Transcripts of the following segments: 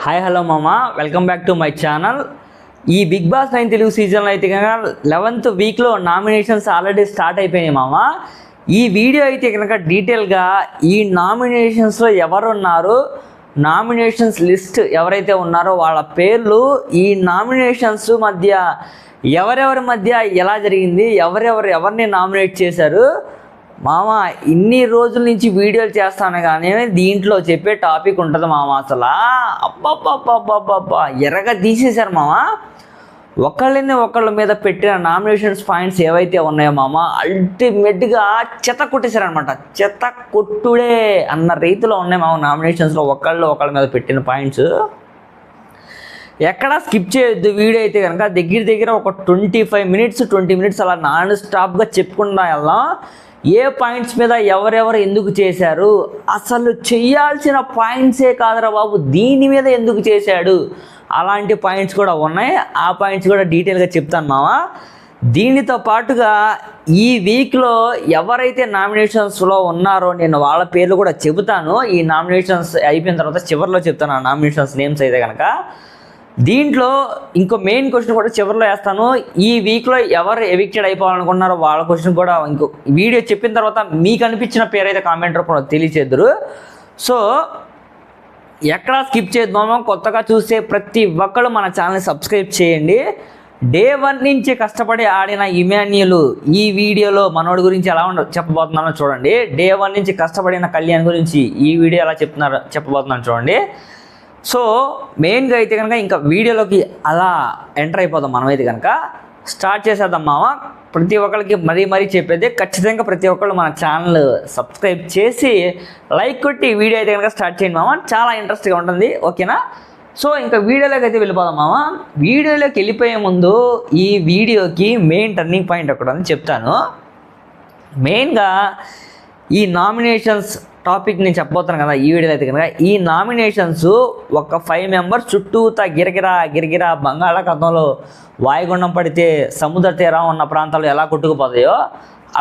Hi hello మామ, welcome back to my channel. ఈ big boss 9 Telugu సీజన్లో అయితే కనుక 11th వీక్లో నామినేషన్స్ ఆల్రెడీ స్టార్ట్ అయిపోయినాయి మామ. ఈ వీడియో అయితే కనుక డీటెయిల్గా ఈ నామినేషన్స్లో ఎవరు ఉన్నారు, నామినేషన్స్ లిస్ట్ ఎవరైతే ఉన్నారో వాళ్ళ పేర్లు, ఈ నామినేషన్స్ మధ్య ఎవరెవరి మధ్య ఎలా జరిగింది, ఎవరిని నామినేట్ చేశారు మామ. ఇన్ని రోజుల నుంచి వీడియోలు చేస్తాను కానీ దీంట్లో చెప్పే టాపిక్ ఉంటుంది మామ. అసలు అబ్బబ్బబ్బబ్బబ్బబ్బా ఎర్రగా తీసేశారు మామ. ఒకళ్ళ మీద పెట్టిన నామినేషన్స్ పాయింట్స్ ఏవైతే ఉన్నాయో మామ, అల్టిమేట్గా చెత్త కొట్టేశారనమాట. చెత్త కొట్టుడే అన్న రీతిలో ఉన్నాయి మామ నామినేషన్స్లో ఒకళ్ళ మీద పెట్టిన పాయింట్స్. ఎక్కడా స్కిప్ చేయొద్దు వీడియో అయితే కనుక. దగ్గర ఒక 20 మినిట్స్ అలా నాన్ స్టాప్గా చెప్పుకుంటా వెళ్దాం. ఏ పాయింట్స్ మీద ఎవరెవరు ఎందుకు చేశారు, అసలు చేయాల్సిన పాయింట్సే కాదురా బాబు, దీని మీద ఎందుకు చేశాడు, అలాంటి పాయింట్స్ కూడా ఉన్నాయి. ఆ పాయింట్స్ కూడా డీటెయిల్గా చెప్తాను మామ. దీనితో పాటుగా ఈ వీక్లో ఎవరైతే నామినేషన్స్లో ఉన్నారో నేను వాళ్ళ పేర్లు కూడా చెబుతాను. ఈ నామినేషన్స్ అయిపోయిన తర్వాత చివరిలో చెప్తాను ఆ నామినేషన్స్ నేమ్స్ అయితే కనుక. దీంట్లో ఇంకో మెయిన్ క్వశ్చన్ కూడా చివరిలో వేస్తాను. ఈ వీక్లో ఎవరు ఎవిక్టెడ్ అయిపోవాలనుకున్నారో వాళ్ళ క్వశ్చన్ కూడా ఇంకో వీడియో చెప్పిన తర్వాత మీకు అనిపించిన పేరైతే కామెంట్ రూపంలో తెలియచేద్దరు. సో ఎక్కడా స్కిప్ చేద్దామో. కొత్తగా చూసే ప్రతి ఒక్కరు మన ఛానల్ని సబ్స్క్రైబ్ చేయండి. డే 1 నుంచి కష్టపడి ఆడిన ఇమాన్యుల్ ఈ వీడియోలో మనోడి గురించి ఎలా చెప్పబోతున్నానో చూడండి. డే 1 నుంచి కష్టపడిన కళ్యాణ్ గురించి ఈ వీడియో ఎలా చెప్పబోతున్నాను చూడండి. సో మెయిన్గా అయితే కనుక ఇంకా వీడియోలోకి అలా ఎంటర్ అయిపోదాం. మనమైతే కనుక స్టార్ట్ చేసేద్దాం మామ. ప్రతి ఒక్కరికి మరీ చెప్పేది, ఖచ్చితంగా ప్రతి ఒక్కళ్ళు మన ఛానల్ సబ్స్క్రైబ్ చేసి లైక్ కొట్టి వీడియో అయితే కనుక స్టార్ట్ చేయండి మామ. చాలా ఇంట్రెస్ట్గా ఉంటుంది, ఓకేనా? సో ఇంకా వీడియోలోకి అయితే వెళ్ళిపోదాం మామ. వీడియోలోకి వెళ్ళిపోయే ముందు ఈ వీడియోకి మెయిన్ టర్నింగ్ పాయింట్ ఒకటి అని చెప్తాను. మెయిన్గా ఈ నామినేషన్స్ టాపిక్ నేను చెప్పబోతున్నాను కదా ఈ వీడియోలో అయితే కనుక. ఈ నామినేషన్స్ ఒక 5 మెంబర్స్ చుట్టూతా గిరగిరా బంగాళాఖాతంలో వాయుగుండం పడితే సముద్ర తీరం ఉన్న ప్రాంతాలు ఎలా కొట్టుకుపోతాయో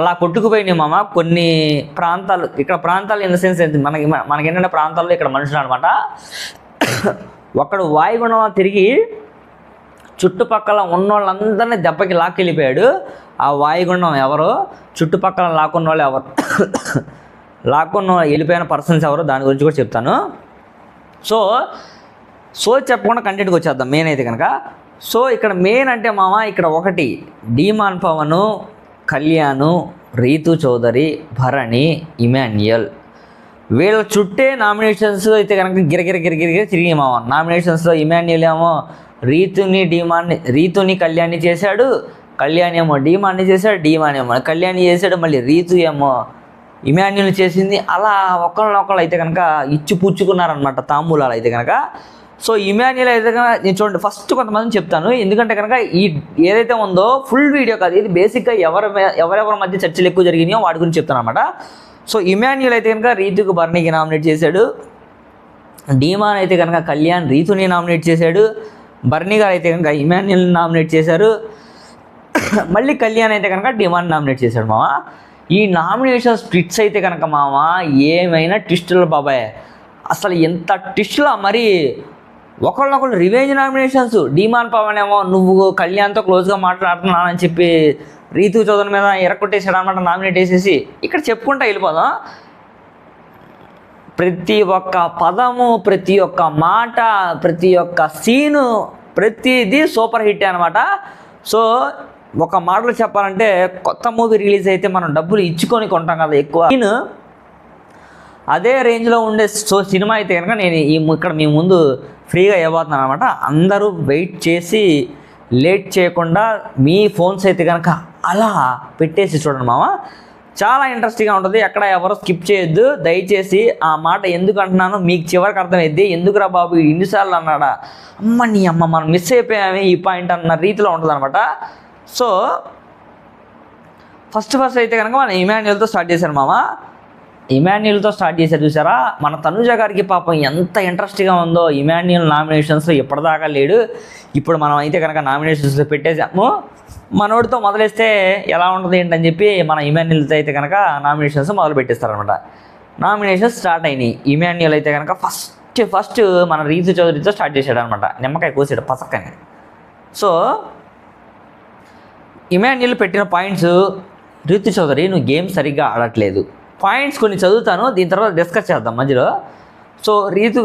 అలా కొట్టుకుపోయినాయి మామ. కొన్ని ప్రాంతాలు, ఇక్కడ ప్రాంతాలు ఇన్ ద సెన్స్ మనకి ఏంటంటే ప్రాంతాల్లో ఇక్కడ మనుషులు అనమాట. ఒకడు వాయుగుండంలో తిరిగి చుట్టుపక్కల ఉన్నోళ్ళందరినీ దెబ్బకి లాక్కెళ్ళిపోయాడు. ఆ వాయుగుండం ఎవరు, చుట్టుపక్కల లాక్కున్న వాళ్ళు ఎవరు, లాక్కున్న వెళ్ళిపోయిన పర్సన్స్ ఎవరు, దాని గురించి కూడా చెప్తాను. సో చెప్పకుండా కంటెంట్కి వచ్చేద్దాం మెయిన్ అయితే కనుక. సో ఇక్కడ మెయిన్ అంటే మామ, ఇక్కడ ఒకటి డీమాన్ పవన్, కళ్యాణ్, రీతు చౌదరి, భరణి, ఇమాన్యుయల్ వీళ్ళ చుట్టే నామినేషన్స్ అయితే కనుక గిరగిర తిరిగి మామ. నామినేషన్స్లో ఇమాన్యుయల్ ఏమో రీతుని కళ్యాణ్ని చేశాడు, కళ్యాణ్ ఏమో డీమాన్ని చేశాడు, డీమాన్ ఏమో కళ్యాణ్ చేశాడు, మళ్ళీ రీతు ఏమో ఇమాన్యుల్ చేసింది. అలా ఒకళ్ళనొకళ్ళు అయితే కనుక ఇచ్చి పుచ్చుకున్నారనమాట తాంబూలాలు అయితే కనుక. సో ఇమాన్యుల్ అయితే కనుక నేను చూడండి, ఫస్ట్ కొంతమంది చెప్తాను, ఎందుకంటే కనుక ఈ ఏదైతే ఉందో ఫుల్ వీడియో కాదు ఇది, బేసిక్గా ఎవరెవరి మధ్య చర్చలు ఎక్కువ జరిగినాయో వాటి గురించి చెప్తాను అనమాట. సో ఇమాన్యుల్ అయితే కనుక రీతుకు భరణికి నామినేట్ చేశాడు, డీమాన్ అయితే కనుక కళ్యాణ్ రీతుని నామినేట్ చేశాడు, భరణి గారు అయితే కనుక ఇమాన్యుల్ని నామినేట్ చేశారు, మళ్ళీ కళ్యాణ్ అయితే కనుక డీమాన్ నామినేట్ చేశాడు మామ. ఈ నామినేషన్ స్ప్లిట్స్ అయితే కనుక మామ ఏమైనా ట్విస్టులు బాబాయ్, అసలు ఎంత ట్విస్టులా. మరి ఒకళ్ళొకళ్ళు రివెంజ్ నామినేషన్స్. డీమాన్ పవన్ ఏమో నువ్వు కళ్యాణ్తో క్లోజ్గా మాట్లాడుతున్నానని చెప్పి రీతు చౌదరి మీద ఎరకొట్టేసాడు అనమాట, నామినేట్ చేసేసి. ఇక్కడ చెప్పుకుంటా వెళ్ళిపోదాం. ప్రతి ఒక్క పదము, ప్రతి ఒక్క మాట, ప్రతి ఒక్క సీను, ప్రతిదీ సూపర్ హిట్ అనమాట. సో ఒక మాటలో చెప్పాలంటే కొత్త మూవీ రిలీజ్ అయితే మనం డబ్బులు ఇచ్చుకొని కొంటాం కదా ఎక్కువ, నేను అదే రేంజ్లో ఉండే సినిమా అయితే కనుక నేను ఇక్కడ మీ ముందు ఫ్రీగా ఇవ్వబోతున్నాను అనమాట. అందరూ వెయిట్ చేసి లేట్ చేయకుండా మీ ఫోన్స్ అయితే కనుక అలా పెట్టేసి చూడండి మామ. చాలా ఇంట్రెస్టింగ్గా ఉంటుంది, ఎక్కడ ఎవరు స్కిప్ చేయొద్దు దయచేసి. ఆ మాట ఎందుకు అంటున్నానో మీకు చివరికి అర్థమైద్ది. ఎందుకురా బాబు ఇన్నిసార్లు అన్నాడా, నీ అమ్మ మనం మిస్ అయిపోయామే ఈ పాయింట్ అన్న రీతిలో ఉంటుంది అనమాట. సో ఫస్ట్ అయితే కనుక మనం ఇమాన్యుల్తో స్టార్ట్ చేశారు మామ. ఇమాన్యుల్తో స్టార్ట్ చేశారు చూసారా. మన తనుజ గారికి పాపం ఎంత ఇంట్రెస్ట్గా ఉందో. ఇమాన్యుల్ నామినేషన్స్లో ఇప్పటిదాకా లేడు, ఇప్పుడు మనం అయితే కనుక నామినేషన్స్లో పెట్టేసాము. మనోడితో మొదలేస్తే ఎలా ఉంటుంది ఏంటని చెప్పి మన ఇమాన్యుల్తో అయితే కనుక నామినేషన్స్ మొదలు పెట్టేస్తారనమాట. నామినేషన్స్ స్టార్ట్ అయినాయి. ఇమాన్యుల్ అయితే కనుక ఫస్ట్ ఫస్ట్ మన రీతు చౌదరితో స్టార్ట్ చేశాడు అనమాట, నిమ్మకాయ కోసాడు పసక్కని. సో ఇమాన్యుల్ పెట్టిన పాయింట్స్, రీతు చౌదరి నువ్వు గేమ్ సరిగ్గా ఆడట్లేదు. పాయింట్స్ కొన్ని చదువుతాను, దీని తర్వాత డిస్కస్ చేద్దాం మధ్యలో. సో రీతు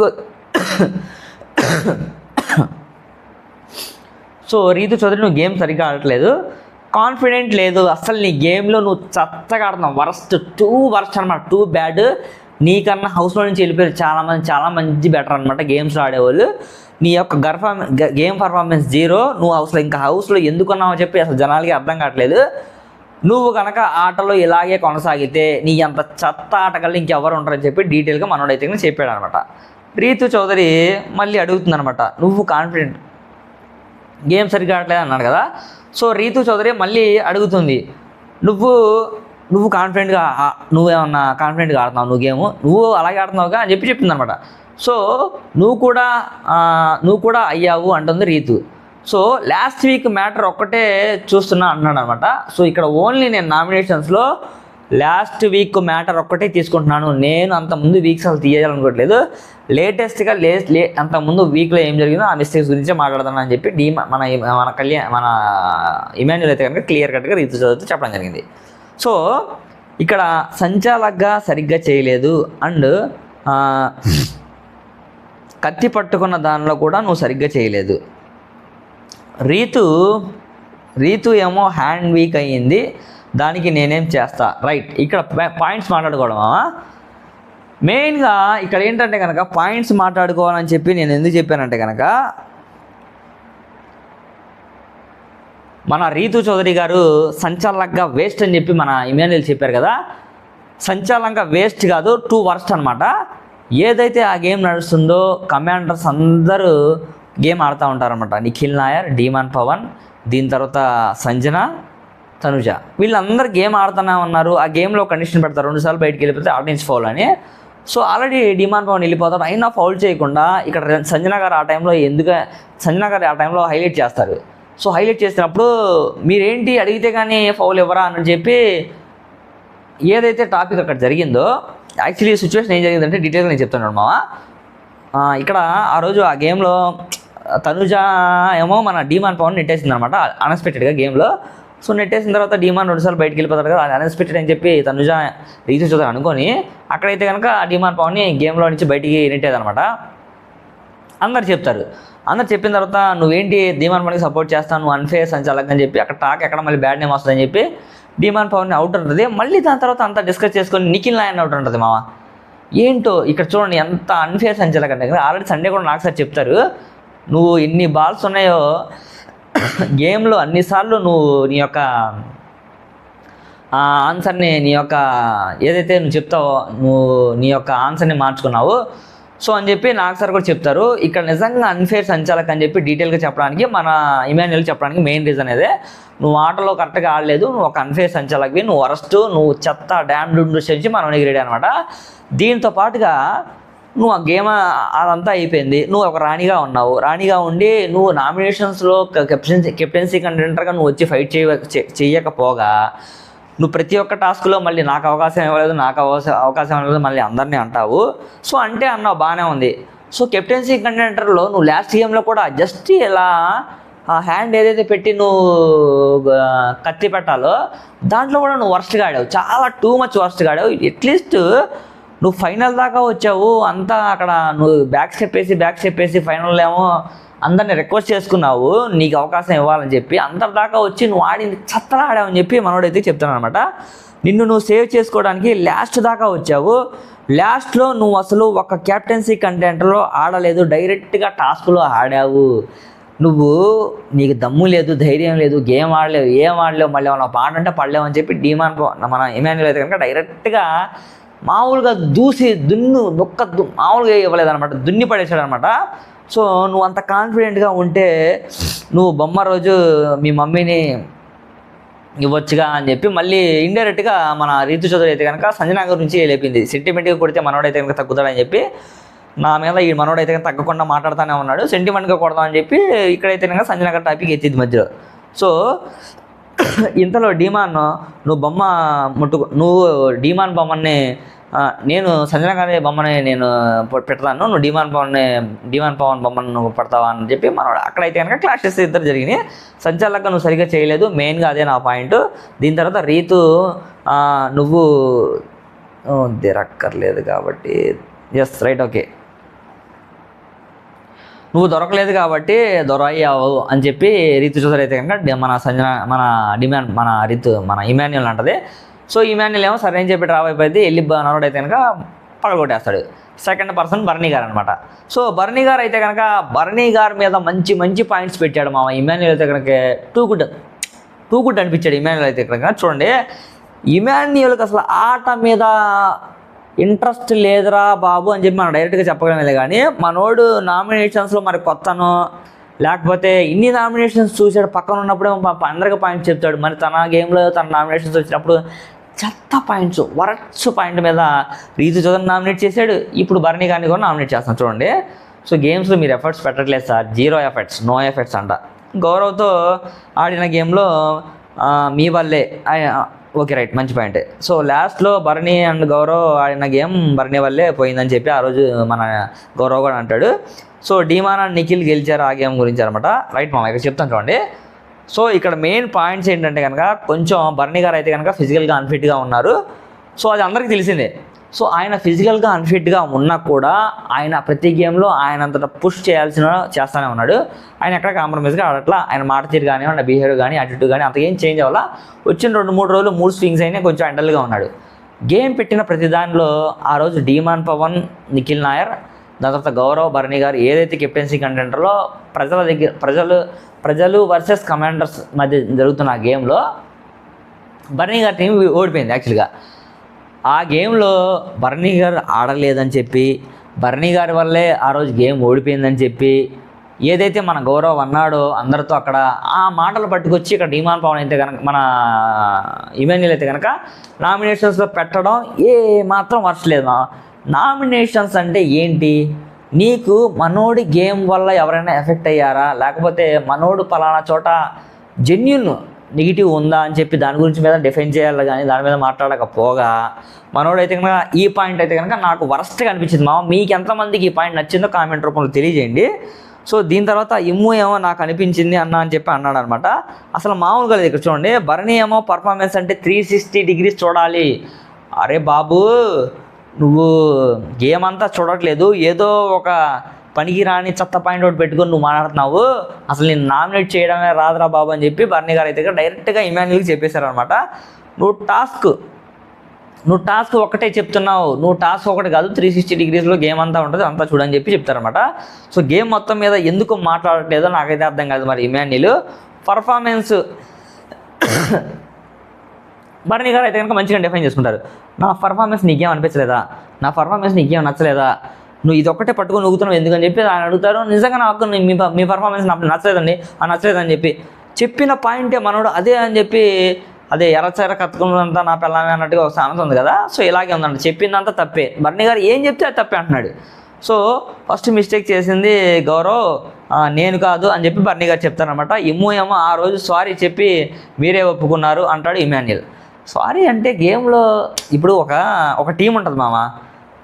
చౌదరి నువ్వు గేమ్ సరిగ్గా ఆడట్లేదు, కాన్ఫిడెంట్ లేదు అసలు నీ గేమ్లో, నువ్వు చత్తగా ఆడుతున్నావు, వర్స్ట్ అనమాట, టూ బ్యాడ్. నీకన్నా హౌస్లో నుంచి వెళ్ళిపోయారు చాలా మంచి బెటర్ అనమాట గేమ్స్లో ఆడేవాళ్ళు. నీ యొక్క గేమ్ పర్ఫార్మెన్స్ 0. నువ్వు హౌస్లో ఎందుకున్నావో చెప్పి అసలు జనాలకి అర్థం కావట్లేదు. నువ్వు కనుక ఆటలో ఇలాగే కొనసాగితే నీ అంత చెత్త ఆటగాళ్ళు ఇంకెవరు ఉంటారని చెప్పి డీటెయిల్గా మనోడైతే చెప్పాడు అనమాట. రీతు చౌదరి మళ్ళీ అడుగుతుందనమాట, నువ్వు కాన్ఫిడెంట్ గేమ్ సరిగ్గా ఆడలేదు అన్నాడు కదా. సో రీతు చౌదరి మళ్ళీ అడుగుతుంది, నువ్వు కాన్ఫిడెంట్గా, నువ్వేమన్నా కాన్ఫిడెంట్గా ఆడుతున్నావు నువ్వు గేము, నువ్వు అలాగే ఆడుతున్నావుగా అని చెప్పింది అనమాట. సో నువ్వు కూడా అయ్యావు అంటుంది Ritu. So last week matter ఒక్కటే చూస్తున్నా అన్నాడు అనమాట. సో ఇక్కడ ఓన్లీ నేను నామినేషన్స్లో లాస్ట్ వీక్ మ్యాటర్ ఒక్కటే తీసుకుంటున్నాను, నేను అంతకుముందు వీక్స్ అసలు తీయాలనుకోవట్లేదు. లేటెస్ట్గా అంతకుముందు వీక్లో ఏం జరిగిందో ఆ మిస్టేక్స్ గురించే మాట్లాడుతున్నాను అని చెప్పి మన ఇమాన్యుల్ అయితే కనుక క్లియర్ కట్గా రీతు చదువుతూ చెప్పడం జరిగింది. సో ఇక్కడ సంచాలకుగా సరిగ్గా చేయలేదు, అండ్ కత్తి పట్టుకున్న దానిలో కూడా నువ్వు సరిగ్గా చేయలేదు. రీతు ఏమో హ్యాండ్ వీక్ అయ్యింది, దానికి నేనేం చేస్తా. రైట్, ఇక్కడ పాయింట్స్ మాట్లాడుకోవడమా మెయిన్గా. ఇక్కడ ఏంటంటే కనుక పాయింట్స్ మాట్లాడుకోవాలని చెప్పి నేను ఎందుకు చెప్పానంటే కనుక, మన రీతు చౌదరి గారు సంచాలకుగా వేస్ట్ అని చెప్పి మన ఇమాన్యుల్ చెప్పారు కదా. సంచాలకంగా వేస్ట్ కాదు, 2 వర్స్ట్ అనమాట. ఏదైతే ఆ గేమ్ నడుస్తుందో కమాండర్స్ అందరూ గేమ్ ఆడుతూ ఉంటారనమాట. నిఖిల్ నాయర్, డీమాన్ పవన్, దీని తర్వాత సంజన, తనుజ, వీళ్ళందరూ గేమ్ ఆడుతూనే ఉన్నారు. ఆ గేమ్లో కండిషన్ పెడతారు, 2 సార్లు బయటికి వెళ్ళిపోతే ఆడియన్స్ ఫౌల్ అని. సో ఆల్రెడీ డీమాన్ పవన్ వెళ్ళిపోతాడు, అయినా ఫౌల్ చేయకుండా ఇక్కడ సంజన గారు ఆ టైంలో హైలైట్ చేస్తారు. సో హైలైట్ చేసినప్పుడు మీరేంటి అడిగితే కానీ ఫౌల్ ఇవ్వరా అని చెప్పి ఏదైతే టాపిక్ అక్కడ జరిగిందో, యాక్చువల్లీ సిచ్యువేషన్ ఏం జరిగిందంటే డీటెయిల్గా నేను చెప్తున్నాను మామ. ఇక్కడ ఆ రోజు ఆ గేమ్లో తనుజ ఏమో మన డీమాన్ పవన్ నెట్టేసింది అనమాట అన్ఎక్స్పెక్టెడ్గా గేమ్లో. సో నెట్టేసిన తర్వాత డీమాన్ 2 సార్లు బయటకు వెళ్ళిపోతాడు కదా, అది అన్ఎక్స్పెక్టెడ్ అని చెప్పి తనుజ రీతు చౌదరి అనుకొని అక్కడైతే కనుక డీమాన్ పవన్ని గేమ్లో నుంచి బయటికి నెట్టేదనమాట. అందరు చెప్పిన తర్వాత నువ్వేంటి డీమాన్ పవన్కి సపోర్ట్ చేస్తాను, నువ్వు అన్ఫేర్ సంచాలక్ అని చెప్పి అక్కడ టాక్ ఎక్కడ మళ్ళీ బ్యాడ్ నేమ్ వస్తుందని చెప్పి డీమాన్ పవన్ని అవుట్ ఉంటుంది. మళ్ళీ దాని తర్వాత అంతా డిస్కస్ చేసుకొని నిఖిల్ నాయర్ని అవుట్ ఉంటుంది మామ. ఏంటో ఇక్కడ చూడండి ఎంత అన్ఫేర్ సంచాలక్ అంటే, ఆల్రెడీ సండే కూడా నాకు సార్ చెప్తారు, నువ్వు ఎన్ని బాల్స్ ఉన్నాయో గేమ్లో అన్నిసార్లు నువ్వు నీ యొక్క ఆన్సర్ని, నీ యొక్క ఏదైతే నువ్వు చెప్తావో నువ్వు నీ యొక్క ఆన్సర్ని మార్చుకున్నావు. సో అని చెప్పి నాకు సార్ కూడా చెప్తారు. ఇక్కడ నిజంగా అన్ఫేర్ సంచాలక్ అని చెప్పి డీటెయిల్గా చెప్పడానికి మన ఇమాన్యుల్ చెప్పడానికి మెయిన్ రీజన్ అదే. నువ్వు ఆటలో కరెక్ట్గా ఆడలేదు, నువ్వు ఒక అన్ఫేర్ సంచాలక్వి, నువ్వు వరస్ట్, నువ్వు చెత్త డ్యామ్ నుంచి మనం ఎగిరాడు అనమాట. దీంతో పాటుగా నువ్వు ఆ గేమ్ అదంతా అయిపోయింది, నువ్వు ఒక రాణిగా ఉన్నావు, రాణిగా ఉండి నువ్వు నామినేషన్స్లో కెప్టెన్సీ కంటెండర్గా నువ్వు వచ్చి ఫైట్ చేయకపోగా నువ్వు ప్రతి ఒక్క టాస్క్లో మళ్ళీ నాకు అవకాశం ఇవ్వలేదు మళ్ళీ అందరినీ అంటావు. సో అంటే అన్నావు బాగానే ఉంది. సో కెప్టెన్సీ కంటెండర్లో నువ్వు లాస్ట్ గేమ్లో కూడా జస్ట్ ఇలా ఆ హ్యాండ్ ఏదైతే పెట్టి నువ్వు కత్తి పెట్టాలో దాంట్లో కూడా నువ్వు వర్స్ట్గా ఆడావు, చాలా టూ మచ్ వర్స్ట్గా ఆడావు. అట్లీస్ట్ నువ్వు ఫైనల్ దాకా వచ్చావు, అంతా అక్కడ నువ్వు బ్యాక్ స్టెప్ వేసి ఫైనల్లో ఏమో అందరిని రిక్వెస్ట్ చేసుకున్నావు నీకు అవకాశం ఇవ్వాలని చెప్పి. అందరి దాకా వచ్చి నువ్వు ఆడింది చత్తలా ఆడావని చెప్పి మనోడైతే చెప్తాను అనమాట. నువ్వు సేవ్ చేసుకోవడానికి లాస్ట్ దాకా వచ్చావు, లాస్ట్లో నువ్వు అసలు ఒక క్యాప్టెన్సీ కంటెంట్లో ఆడలేదు, డైరెక్ట్గా టాస్క్లో ఆడావు. నీకు దమ్ము లేదు, ధైర్యం లేదు, గేమ్ ఆడలేవు, ఏం ఆడలేవు, మళ్ళీ ఏమన్నా పాట అంటే పడలేవు అని చెప్పి డీమాన్ మన ఇమాన్యుల్ అయితే కనుక డైరెక్ట్గా మామూలుగా మామూలుగా ఇవ్వలేదన్నమాట, దున్ని పడేసాడు అనమాట. సో నువ్వు అంత కాన్ఫిడెంట్గా ఉంటే నువ్వు బొమ్మ రోజు మీ మమ్మీని ఇవ్వచ్చుగా అని చెప్పి మళ్ళీ ఇండైరెక్ట్గా మన రీతు చౌదరి అయితే కనుక సంజన గురించి లేపింది. సెంటిమెంట్గా కొడితే మనోడైతే కనుక తగ్గుతాడని చెప్పి నా మీద ఈ మనోడైతే కనుక తగ్గకుండా మాట్లాడుతూనే ఉన్నాడు, సెంటిమెంట్గా కొడదామని చెప్పి ఇక్కడైతే కనుక సంజన గారి టాపిక్ ఎత్తింది మధ్యలో. సో ఇంతలో డీమాన్ నువ్వు డీమాన్ బొమ్మని నేను సంజన గారి బొమ్మని నేను పెడతాను, నువ్వు డిమాన్ పవన్ బొమ్మను నువ్వు పెడతావా అని చెప్పి మనవాడు అక్కడైతే కనుక క్లాషెస్ ఇద్దరు జరిగినాయి. సంచాలక నువ్వు సరిగ్గా చేయలేదు, మెయిన్గా అదే నా పాయింట్. దీని తర్వాత రీతు నువ్వు దొరక్కర్లేదు కాబట్టి ఎస్ రైట్ ఓకే, నువ్వు దొరకలేదు కాబట్టి దొరయ్యావు అని చెప్పి రీతు చౌదరి అయితే కనుక మన ఇమాన్యుల్ అంటది. సో ఇమాన్యుల్ ఏమో సరే అని చెప్పి డ్రాప్ అయిపోయింది, వెళ్ళి నరోడు అయితే కనుక పగలగొట్టేస్తాడు. సెకండ్ పర్సన్ బర్నీ గారు అనమాట. సో బర్నీ గారు అయితే కనుక బర్నీ గారి మీద మంచి మంచి పాయింట్స్ పెట్టాడు మామ. ఇమాన్యుల్ అయితే కనుక టూ గుడ్ అనిపించాడు ఇమాన్యుల్ అయితే కనుక. చూడండి, ఇమాన్యుల్కి అసలు ఆట మీద ఇంట్రెస్ట్ లేదురా బాబు అని చెప్పి మనం డైరెక్ట్గా చెప్పగలమే, కానీ మనోడు నామినేషన్స్లో మరి కొత్తనో లేకపోతే ఇన్ని నామినేషన్స్ చూసాడు, పక్కన ఉన్నప్పుడే అందరికీ పాయింట్స్ చెప్తాడు. మరి తన గేమ్లో తన నామినేషన్స్ వచ్చినప్పుడు చెత్త పాయింట్స్ వరట్స్ పాయింట్ మీద రీతు చౌదరి నామినేట్ చేశాడు, ఇప్పుడు బర్నీ గారిని కూడా నామినేట్ చేస్తాను. చూడండి, సో గేమ్స్లో మీరు ఎఫర్ట్స్ పెట్టట్లేదు సార్, 0 ఎఫర్ట్స్, నో ఎఫర్ట్స్ అంట. గౌరవ్తో ఆడిన గేమ్లో మీ వల్లే, ఓకే రైట్, మంచి పాయింట్. సో లాస్ట్లో బర్నీ అండ్ గౌరవ్ ఆడిన గేమ్ బర్నీ వల్లే పోయిందని చెప్పి ఆ రోజు మన గౌరవ్ కూడా అంటాడు. సో డీమాన్ అండ్ నిఖిల్ గెలిచారు ఆ గేమ్ గురించి అనమాట. రైట్ మామ, ఇక్కడ చెప్తాను చూడండి. సో ఇక్కడ మెయిన్ పాయింట్స్ ఏంటంటే కనుక కొంచెం బర్నీ గారు అయితే కనుక ఫిజికల్గా అన్ఫిట్గా ఉన్నారు. సో అది అందరికీ తెలిసిందే. సో ఆయన ఫిజికల్గా అన్ఫిట్గా ఉన్నా కూడా ఆయన ప్రతి గేమ్లో ఆయన అంతటా పుష్ చేస్తూనే ఉన్నాడు. ఆయన ఎక్కడ కాంప్రమైజ్గా ఆడట్లా. ఆయన మాట తీరు కానీ ఆయన బిహేవియర్ కానీ యాటిట్యూడ్ కానీ అంతకేం చేంజ్ అవ్వాలా. వచ్చిన 2-3 రోజులు 3 స్వింగ్స్ అయినా కొంచెం అండల్గా ఉన్నాడు. గేమ్ పెట్టిన ప్రతి దానిలో ఆ రోజు డీమాన్ పవన్, నిఖిల్ నాయర్, దాని తర్వాత గౌరవ్, బర్నీ గారు ఏదైతే కెప్టెన్సీ కంటెంటర్లో ప్రజలు వర్సెస్ కమాండర్స్ మధ్య జరుగుతున్న ఆ గేమ్లో బర్నీ గారి టీం ఓడిపోయింది. యాక్చువల్గా ఆ గేమ్లో బర్నీ గారు ఆడలేదని చెప్పి, బర్నీ గారి వల్లే ఆ రోజు గేమ్ ఓడిపోయిందని చెప్పి ఏదైతే మన గౌరవ్ అన్నాడో అందరితో అక్కడ ఆ మాటలు పట్టుకొచ్చి ఇక్కడ డీమాన్ పవన్ అయితే కనుక మన ఇమాన్యుల్ అయితే కనుక నామినేషన్స్లో పెట్టడం ఏ మాత్రం వర్షలేదు. నామినేషన్స్ అంటే ఏంటి? నీకు మనోడి గేమ్ వల్ల ఎవరైనా ఎఫెక్ట్ అయ్యారా, లేకపోతే మనోడు పలానా చోట జెన్యున్ నెగిటివ్ ఉందా అని చెప్పి దాని గురించి మీద డిఫెండ్ చేయాలి, కానీ దాని మీద మాట్లాడకపోగా మనోడు అయితే కనుక ఈ పాయింట్ అయితే కనుక నాకు వరస్ట్గా అనిపించింది మామ. మీకు ఎంతమందికి ఈ పాయింట్ నచ్చిందో కామెంట్ రూపంలో తెలియజేయండి. సో దీని తర్వాత ఇమ్ము ఏమో నాకు అనిపించింది అని చెప్పి అన్నాడు అనమాట. అసలు మామూలుగా లేదు. ఇక్కడ చూడండి, బర్నీ ఏమో పర్ఫార్మెన్స్ అంటే 360 degrees చూడాలి. అరే బాబు, నువ్వు గేమ్ అంతా చూడట్లేదు, ఏదో ఒక పనికి రాని చెత్త పాయింట్ ఒకటి పెట్టుకొని నువ్వు మాట్లాడుతున్నావు, అసలు నేను నామినేట్ చేయడమే రాదురా బాబు అని చెప్పి బర్నీ గారు అయితే డైరెక్ట్గా ఇమాన్యుల్కి చెప్పేశారనమాట. నువ్వు టాస్క్ ఒకటే చెప్తున్నావు, నువ్వు టాస్క్ ఒకటి కాదు, 360 degreesలో గేమ్ అంతా ఉంటుంది, అంతా చూడని చెప్పి చెప్తారనమాట. సో గేమ్ మొత్తం మీద ఎందుకు మాట్లాడట్లేదో నాకైతే అర్థం కాదు. మరి ఇమాన్యుల్ పర్ఫార్మెన్స్ బర్నీ గారు అయితే కనుక మంచిగా డిఫైన్ చేసుకుంటారు. నా పర్ఫార్మెన్స్ నీకేం అనిపించలేదా, నా పర్ఫార్మెన్స్ నీకేం నచ్చలేదా, నువ్వు ఇది ఒక్కటే పట్టుకొని ఊగుతున్నావు ఎందుకని చెప్పి ఆయన అడుగుతారు. నిజంగా నాకు మీ పర్ఫార్మెన్స్ నాకు నచ్చలేదండి, నచ్చలేదని చెప్పి చెప్పిన పాయింటే మనోడు అదే అని చెప్పి అదే ఎర్రచీర కత్తుకున్నంతా నా పిల్లమే అన్నట్టుగా ఒక సామెత ఉంది కదా. సో ఇలాగే ఉందండి, చెప్పిందంతా తప్పే. బర్నీ గారు ఏం చెప్తే అది తప్పే అంటున్నాడు. సో ఫస్ట్ మిస్టేక్ చేసింది గౌరవ్, నేను కాదు అని చెప్పి బర్నీ గారు చెప్తారనమాట. ఇమ్ము ఏమో ఆ రోజు సారీ చెప్పి మీరే ఒప్పుకున్నారు అంటాడు ఇమాన్యుల్. సారీ అంటే గేమ్లో ఇప్పుడు ఒక టీం ఉంటుంది మామ,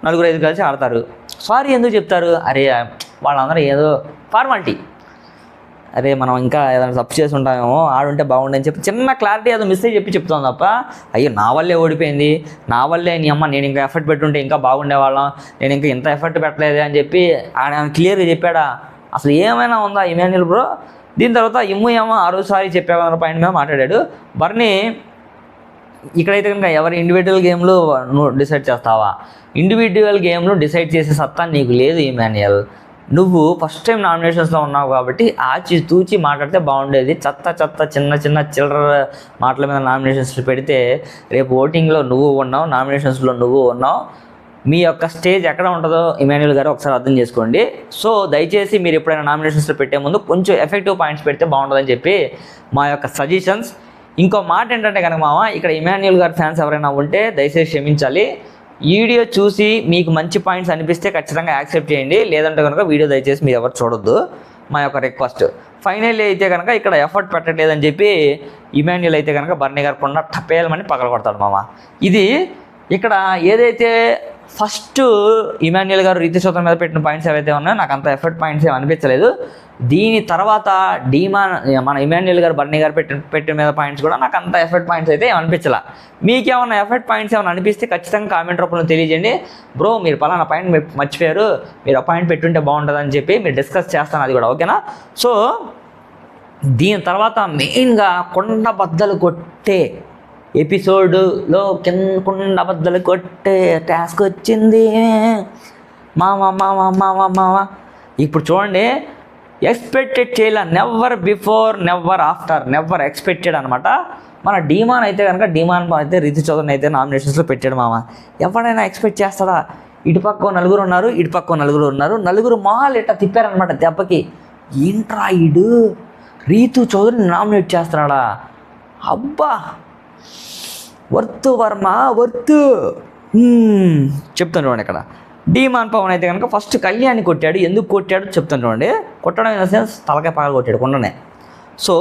4-5 కలిసి ఆడతారు. సారీ ఎందుకు చెప్తారు? అరే వాళ్ళందరూ ఏదో ఫార్మాలిటీ, అరే మనం ఇంకా ఏదైనా తప్పు చేసి ఉంటామేమో, ఆడుంటే బాగుండే అని చెప్పి చిన్న క్లారిటీ ఏదో మిస్టేక్ చెప్పి చెప్తాం తప్ప, అయ్యో నా వల్లే ఓడిపోయింది, నా వల్లే నీ అమ్మ నేను ఇంకా ఎఫర్ట్ పెట్టుంటే ఇంకా బాగుండేవాళ్ళం, నేను ఇంకా ఇంత ఎఫర్ట్ పెట్టలేదు అని చెప్పి ఆయన క్లియర్గా చెప్పాడా? అసలు ఏమైనా ఉందా ఇమాన్యుల్ బ్రో? దీని తర్వాత ఇమ్ము ఏమో ఆ రోజు సారీ చెప్పేవాళ్ళ పాయింట్ మీద మాట్లాడాడు. బర్నీ ఇక్కడైతే కనుక ఎవరి ఇండివిజువల్ గేమ్లు నువ్వు డిసైడ్ చేస్తావా? ఇండివిజువల్ గేమ్లు డిసైడ్ చేసే సత్తా నీకు లేదు ఇమాన్యుల్. నువ్వు ఫస్ట్ టైం నామినేషన్స్లో ఉన్నావు కాబట్టి ఆచి తూచి మాట్లాడితే బాగుండేది. చెత్త చిన్న చిల్లర మాటల మీద నామినేషన్స్ పెడితే రేపు ఓటింగ్లో నువ్వు ఉన్నావు, నామినేషన్స్లో నువ్వు ఉన్నావు. మీ యొక్క స్టేజ్ ఎక్కడ ఉంటుందో ఇమాన్యుల్ గారు ఒకసారి అర్థం చేసుకోండి. సో దయచేసి మీరు ఎప్పుడైనా నామినేషన్స్లో పెట్టే ముందు కొంచెం ఎఫెక్టివ్ పాయింట్స్ పెడితే బాగుంటుందని చెప్పి మా యొక్క సజెషన్స్. ఇంకో మాట ఏంటంటే కనుక మామ, ఇక్కడ ఇమాన్యుల్ గారి ఫ్యాన్స్ ఎవరైనా ఉంటే దయచేసి క్షమించాలి. వీడియో చూసి మీకు మంచి పాయింట్స్ అనిపిస్తే ఖచ్చితంగా యాక్సెప్ట్ చేయండి, లేదంటే కనుక వీడియో దయచేసి మీరు ఎవరు చూడొద్దు, మా యొక్క రిక్వెస్ట్. ఫైనల్లీ అయితే కనుక ఇక్కడ ఎఫర్ట్ పెట్టట్లేదని చెప్పి ఇమాన్యుల్ అయితే కనుక బర్నీ గారు కొన్న టపేలమని పగల కొడతాడు మామ. ఇది ఇక్కడ ఏదైతే ఫస్ట్ ఇమాన్యుయల్ గారు రీతి చౌదరి మీద పెట్టిన పాయింట్స్ ఏవైతే ఉన్నాయో నాకు అంత ఎఫర్ట్ పాయింట్స్ ఏమి అనిపించలేదు. దీని తర్వాత మన ఇమాన్యుయల్ గారు బర్నీ గారు పెట్టిన మీద పాయింట్స్ కూడా నాకు అంత ఎఫర్ట్ పాయింట్స్ అయితే అనిపించలే. మీకేమన్నా ఎఫర్ట్ పాయింట్స్ ఏమైనా అనిపిస్తే ఖచ్చితంగా కామెంట్ రూపంలో తెలియజేయండి. బ్రో మీరు పలానా పాయింట్ మర్చిపోయారు, మీరు ఆ పాయింట్ పెట్టుంటే బాగుంటుందని చెప్పి మీరు డిస్కస్ చేస్తాను అది కూడా, ఓకేనా. సో దీని తర్వాత మెయిన్గా కొండ బద్దలు కొట్టే ఎపిసోడ్లో కుండ బద్దలు కొట్టే టాస్క్ వచ్చింది మామ. ఇప్పుడు చూడండి, ఎక్స్పెక్టెడ్ చేయలే, never before never after, never expected అనమాట. మన డీమాన్ అయితే కనుక అయితే రీతి చౌదరిని అయితే నామినేషన్స్లో పెట్టాడు మామ. ఎవరైనా ఎక్స్పెక్ట్ చేస్తాడా? ఇటుపక్క నలుగురు ఉన్నారు, ఇటుపక్క నలుగురు ఉన్నారు, నలుగురు మాల్ ఇట్లా తిప్పారనమాట దెబ్బకి. ఏంట్రా ఇడు రీతు చౌదరిని నామినేట్ చేస్తున్నాడా? అబ్బా వర్త్ వర్మ వర్త్. చెప్తాను చూడండి, ఇక్కడ డీమాన్ పవన్ అయితే కనుక ఫస్ట్ కళ్యాణ్ని కొట్టాడు. ఎందుకు కొట్టాడు చెప్తాను చూడండి. కొట్టడం ఇన్ ద సెన్స్ తలకాయ పగల కొట్టాడు కొండనే. సో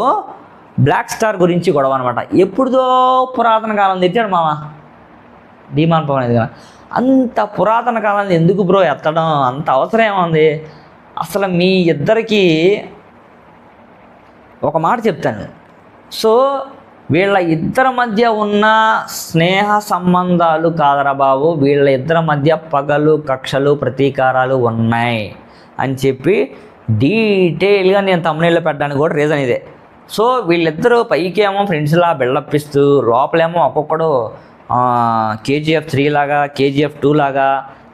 బ్లాక్ స్టార్ గురించి గొడవ అనమాట. ఎప్పుడుదో పురాతన కాలం తెచ్చాడు మామ డీమాన్ పవన్ అయితే. అంత పురాతన కాలం ఎందుకు బ్రో ఎత్తడం, అంత అవసరం ఏముంది అసలు? మీ ఇద్దరికి ఒక మాట చెప్తాను. సో వీళ్ళ ఇద్దరి మధ్య ఉన్న స్నేహ సంబంధాలు కాదరా బాబు, వీళ్ళ ఇద్దరి మధ్య పగలు కక్షలు ప్రతీకారాలు ఉన్నాయి అని చెప్పి డీటెయిల్గా నేను తమ్ముళ్ళలో పెట్టడానికి కూడా రీజన్ ఇదే. సో వీళ్ళిద్దరూ పైకేమో ఫ్రెండ్స్లా బిల్డప్ ఇస్తూ లోపలేమో ఒక్కొక్కడు KGF 3 లాగా, KGF 2 లాగా,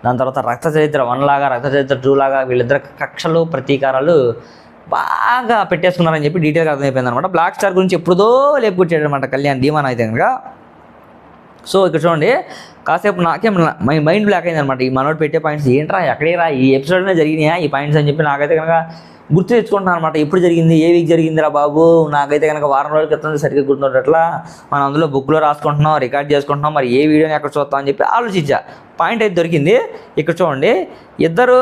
దాని తర్వాత రక్త చరిత్ర 1 లాగా, రక్త చరిత్ర 2 లాగా వీళ్ళిద్దరు కక్షలు ప్రతీకారాలు బాగా పెట్టేసుకున్నారని చెప్పి డీటెయిల్గా అర్థమైపోయింది అనమాట. బ్లాక్ స్టార్ గురించి ఎప్పుడుదో లేపుకొచ్చాడు అనమాట కళ్యాణ్ డీమాన్ అయితే కనుక. సో ఇక్కడ చూడండి, కాసేపు నాకే మైండ్ బ్లాక్ అయింది అనమాట. ఈ మనోడు పెట్టే పాయింట్స్ ఏంట్రా ఎక్కడేరా ఈ ఎపిసోడ్నే జరిగినాయా ఈ పాయింట్స్ అని చెప్పి నాకైతే కనుక గుర్తు తెచ్చుకుంటున్నాను అనమాట. ఎప్పుడు జరిగింది, ఏ వీక్ జరిగిందిరా బాబు, నాకైతే కనుక వారం రోజుల క్రితం సరిగ్గా గుర్తుండట్లా. మనం అందులో బుక్లో రాసుకుంటున్నాం, రికార్డ్ చేసుకుంటున్నాం, మరి ఏ వీడియోని ఎక్కడ చూస్తాం అని చెప్పి ఆలోచించా. పాయింట్ అయితే దొరికింది. ఇక్కడ చూడండి, ఇద్దరు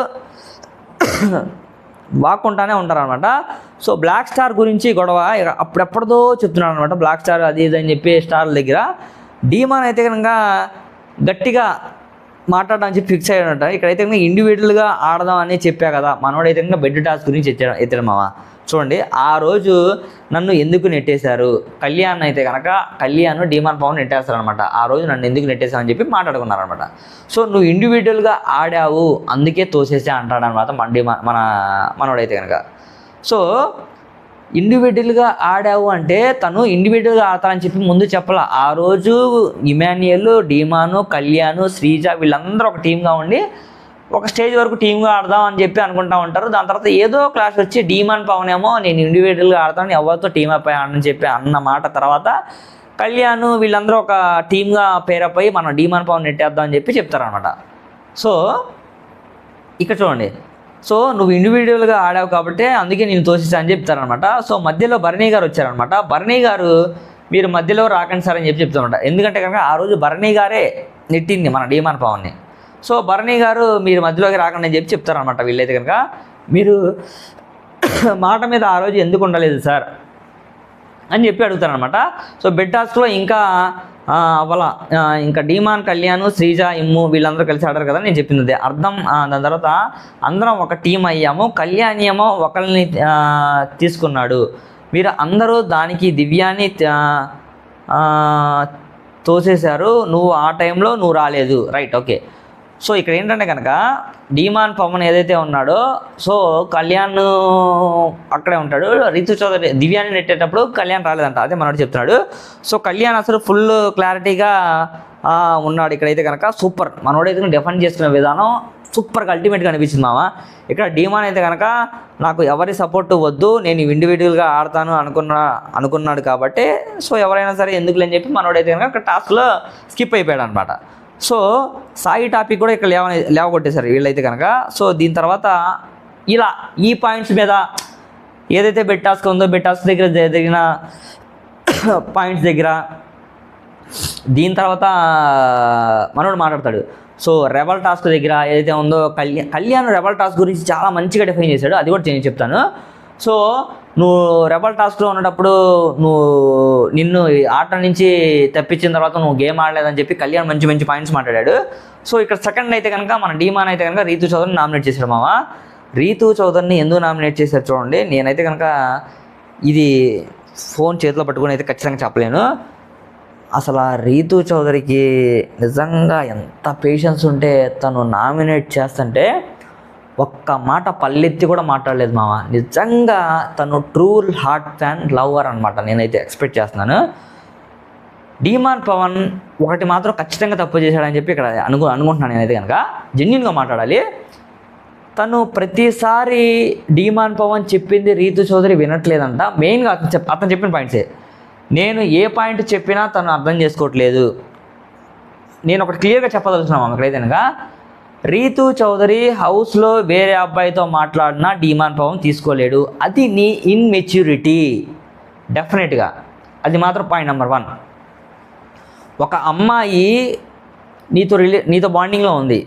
వాక్కుంటానే ఉంటారనమాట. సో బ్లాక్ స్టార్ గురించి గొడవ అప్పుడెప్పటిదో చెప్తున్నాడు అనమాట. బ్లాక్ స్టార్ అది ఇది అని చెప్పి స్టార్ దగ్గర డీమాన్ అయితే కనుక గట్టిగా మాట్లాడడానికి చెప్పి ఫిక్స్ అయ్యాడంట. ఇక్కడైతే కనుక ఇండివిజువల్గా ఆడదాం అని చెప్పా కదా, మనోడైతే కనుక బెడ్ టాస్క్ గురించి ఎత్తాడు మామ. చూడండి, ఆ రోజు నన్ను ఎందుకు నెట్టేశారు, కళ్యాణ్ అయితే కనుక కళ్యాణ్ డీమాన్ పవన్ నెట్టేస్తారు అనమాట. ఆ రోజు నన్ను ఎందుకు నెట్టేశావు అని చెప్పి మాట్లాడుకున్నారనమాట. సో నువ్వు ఇండివిజువల్గా ఆడావు అందుకే తోసేసా అంటాడనమాట మనోడైతే కనుక. సో ఇండివిజువల్గా ఆడావు అంటే తను ఇండివిజువల్గా ఆడతానని చెప్పి ముందు చెప్పాల. ఆ రోజు ఇమాన్యుయల్, డీమాను, కళ్యాణ్, శ్రీజ వీళ్ళందరూ ఒక టీమ్గా ఉండి ఒక స్టేజ్ వరకు టీమ్గా ఆడదాం అని చెప్పి అనుకుంటా ఉంటారు. దాని తర్వాత ఏదో క్లాస్ వచ్చి డీమాన్ పవన్ ఏమో నేను ఇండివిజువల్గా ఆడతాను, ఎవరితో టీమ్ అప్ అయ్యానని చెప్పి అన్న మాట తర్వాత కళ్యాణ్ వీళ్ళందరూ ఒక టీమ్గా పేరప్ అయ్యి మనం డీమాన్ పవన్ నెట్టేద్దాం అని చెప్పి చెప్తారనమాట. సో ఇక్కడ చూడండి, సో నువ్వు ఇండివిజువల్గా ఆడావు కాబట్టి అందుకే నేను తోసేసా అని చెప్తారనమాట. సో మధ్యలో భరణి గారు వచ్చారనమాట. భరణి గారు మీరు మధ్యలో రాకండి సార్ అని చెప్పి చెప్తారనమాట. ఎందుకంటే కనుక ఆ రోజు భరణి గారే నెట్టింది మన డీమాన్ పవన్ని. సో భరణి గారు మీరు మధ్యలోకి రాకండి అని చెప్పి చెప్తారనమాట. వీళ్ళైతే కనుక మీరు మాట మీద ఆ రోజు ఎందుకు ఉండలేదు సార్ అని చెప్పి అడుగుతారనమాట. సో బెడ్ టాస్క్లో ఇంకా ఇంకా డీమాన్, కళ్యాణ్, శ్రీజ, ఇమ్ము వీళ్ళందరూ కలిసి ఆడారు కదా నేను చెప్పింది అదే అర్థం. దాని తర్వాత అందరం ఒక టీం అయ్యాము, కళ్యాణ్ ఏమో ఒకరిని తీసుకున్నాడు, మీరు అందరూ దానికి దివ్యాన్ని తోసేశారు, నువ్వు ఆ టైంలో నువ్వు రాలేదు, రైట్, ఓకే. సో ఇక్కడ ఏంటంటే కనుక డీమాన్ పవన్ ఏదైతే ఉన్నాడో సో కళ్యాణ్ అక్కడే ఉంటాడు, రీతు చౌదరి దివ్యాన్ని నెట్టేటప్పుడు కళ్యాణ్ రాలేదంట, అదే మనోడు చెప్తున్నాడు. సో కళ్యాణ్ అసలు ఫుల్ క్లారిటీగా ఉన్నాడు ఇక్కడైతే కనుక. సూపర్ మనోడైతే డిఫెండ్ చేసుకునే విధానం సూపర్గా అల్టిమేట్గా అనిపించింది మామ. ఇక్కడ డీమాన్ అయితే కనుక నాకు ఎవరి సపోర్ట్ వద్దు, నేను ఇండివిజువల్గా ఆడతాను అనుకున్నాడు కాబట్టి సో ఎవరైనా సరే ఎందుకు లేని చెప్పి మనోడైతే కనుక టాస్క్లో స్కిప్ అయిపోయాడు అనమాట. సో సాయి టాపిక్ కూడా ఇక్కడ లేవగొట్టేశారు వీళ్ళైతే కనుక. సో దీని తర్వాత ఇలా ఈ పాయింట్స్ మీద ఏదైతే బెడ్ టాస్క్ ఉందో బెడ్ టాస్క్ దగ్గర జరిగిన పాయింట్స్ దగ్గర దీని తర్వాత మనోడు మాట్లాడతాడు. సో రెబల్ టాస్క్ దగ్గర ఏదైతే ఉందో కళ్యాణ్ రెబల్ టాస్క్ గురించి చాలా మంచిగా డిఫైన్ చేశాడు, అది కూడా నేను చెప్తాను. సో నువ్వు రెబల్ టాస్క్లో ఉన్నప్పుడు నిన్ను ఆట నుంచి తప్పించిన తర్వాత నువ్వు గేమ్ ఆడలేదని చెప్పి కళ్యాణ్ మంచి మంచి పాయింట్స్ మాట్లాడాడు. సో ఇక్కడ సెకండ్ అయితే కనుక మన డీమాన్ అయితే కనుక రీతు చౌదరిని నామినేట్ చేశాడు మామ. రీతు చౌదరిని ఎందుకు నామినేట్ చేశారు చూడండి. నేనైతే కనుక ఇది ఫోన్ చేతిలో పట్టుకుని అయితే ఖచ్చితంగా చెప్పలేను. అసలు ఆ రీతు చౌదరికి నిజంగా ఎంత పేషెన్స్ ఉంటే తను నామినేట్ చేస్తుంటే ఒక్క మాట పల్లెత్తి కూడా మాట్లాడలేదు మామ. నిజంగా తను ట్రూ హార్ట్ ఫ్యాన్ లవర్ అనమాట. నేనైతే ఎక్స్పెక్ట్ చేస్తున్నాను. డీమాన్ పవన్ ఒకటి మాత్రం ఖచ్చితంగా తప్పు చేశాడని చెప్పి ఇక్కడ అనుకుంటున్నాను నేనైతే కనుక. జెన్యున్గా మాట్లాడాలి. తను ప్రతిసారి డీమాన్ పవన్ చెప్పింది రీతు చౌదరి వినట్లేదంట. మెయిన్గా అతను చెప్పిన పాయింట్సే. నేను ఏ పాయింట్ చెప్పినా తను అర్థం చేసుకోవట్లేదు. నేను ఒకటి క్లియర్గా చెప్పదలుచున్నాను ఇక్కడైతే కనుక, రీతు చౌదరి హౌస్లో వేరే అబ్బాయితో మాట్లాడినా డీమాన్ పవన్ తీసుకోలేడు. అది నీ ఇన్మెచ్యూరిటీ. డెఫినెట్గా అది మాత్రం పాయింట్ నెంబర్ 1. ఒక అమ్మాయి నీతో బాండింగ్లో ఉంది,